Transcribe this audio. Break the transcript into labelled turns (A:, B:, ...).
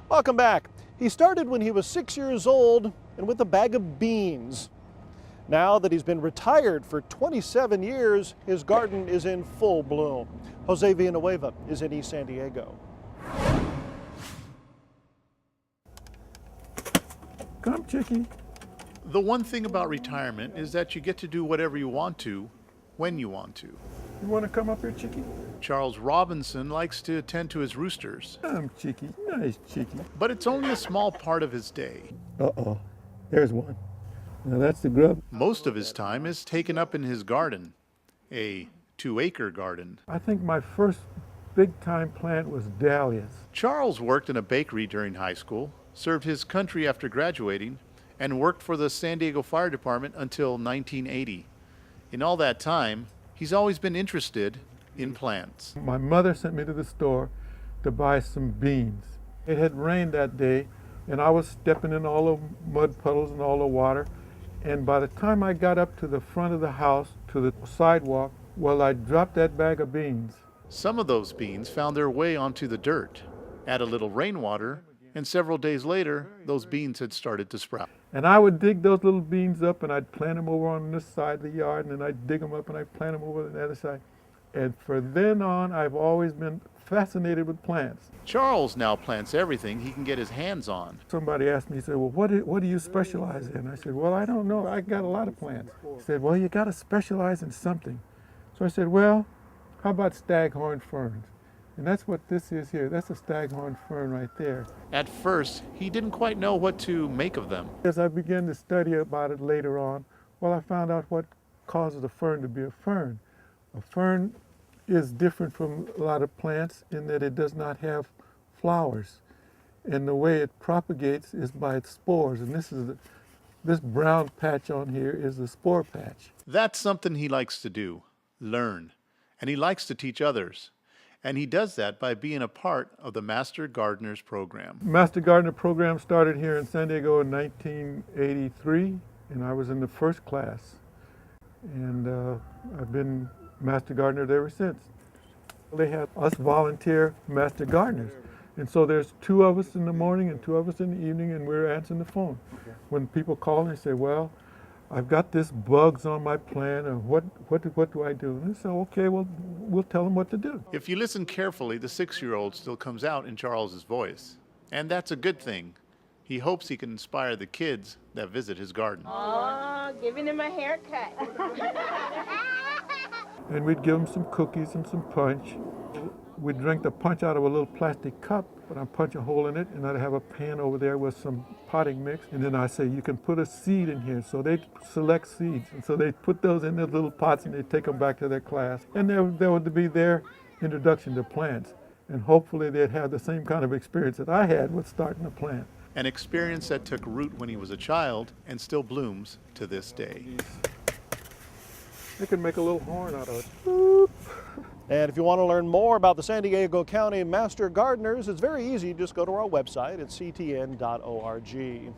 A: Welcome back. He started when he was 6 years old and with a bag of beans. Now that he's been retired for 27 years, his garden is in full bloom. Jose Villanueva is in East San Diego.
B: Come, chickie.
C: The one thing about retirement is that you get to do whatever you want to, when you want to.
B: You want to come up here, chickie?
C: Charles Robinson likes to attend to his roosters,
B: Come, chickie. Nice, chickie.
C: but it's only a small part of his day.
B: Uh-oh. There's one. Now that's the grub.
C: Most of his time is taken up in his garden, a 2-acre garden.
B: I think my first big-time plant was dahlias.
C: Charles worked in a bakery during high school, served his country after graduating, and worked for the San Diego Fire Department until 1980. In all that time, he's always been interested in plants.
B: My mother sent me to the store to buy some beans. It had rained that day, and I was stepping in all the mud puddles and all the water. And by the time I got up to the front of the house, to the sidewalk, well, I dropped that bag of beans.
C: Some of those beans found their way onto the dirt. Add a little rainwater, and several days later, those beans had started to sprout.
B: And I would dig those little beans up, and I'd plant them over on this side of the yard, and then I'd dig them up and I'd plant them over on the other side. And from then on, I've always been fascinated with plants.
C: Charles now plants everything he can get his hands on.
B: Somebody asked me, he said, well, what do you specialize in? I said, well, I don't know. I got a lot of plants. He said, well, you got to specialize in something. So I said, well, how about staghorn ferns? And that's what this is here. That's a staghorn fern right there.
C: At first, he didn't quite know what to make of them.
B: As I began to study about it later on, well, I found out what causes a fern to be a fern. A fern is different from a lot of plants in that it does not have flowers. And the way it propagates is by its spores. And this brown patch on here is the spore patch.
C: That's something he likes to do, learn. And he likes to teach others. And he does that by being a part of the Master Gardeners program.
B: Master Gardener program started here in San Diego in 1983, and I was in the first class. And I've been Master Gardener ever since. They have us volunteer Master Gardeners. And so there's 2 of us in the morning and 2 of us in the evening, and we're answering the phone. Okay. When people call and they say, well, I've got this bugs on my plant, and what do I do? And they say, okay, well, we'll tell them what to do.
C: If you listen carefully, the 6-year-old still comes out in Charles's voice. And that's a good thing. He hopes he can inspire the kids that visit his garden.
D: Oh, giving him a haircut.
B: And we'd give them some cookies and some punch. We'd drink the punch out of a little plastic cup, but I'd punch a hole in it, and I'd have a pan over there with some potting mix. And then I say, you can put a seed in here. So they'd select seeds. And so they'd put those in their little pots, and they'd take them back to their class. And there would be their introduction to plants. And hopefully they'd have the same kind of experience that I had with starting a plant.
C: An experience that took root when he was a child and still blooms to this day.
B: They can make a little horn out of it. Boop.
A: And if you want to learn more about the San Diego County Master Gardeners, it's very easy. Just go to our website at ctn.org.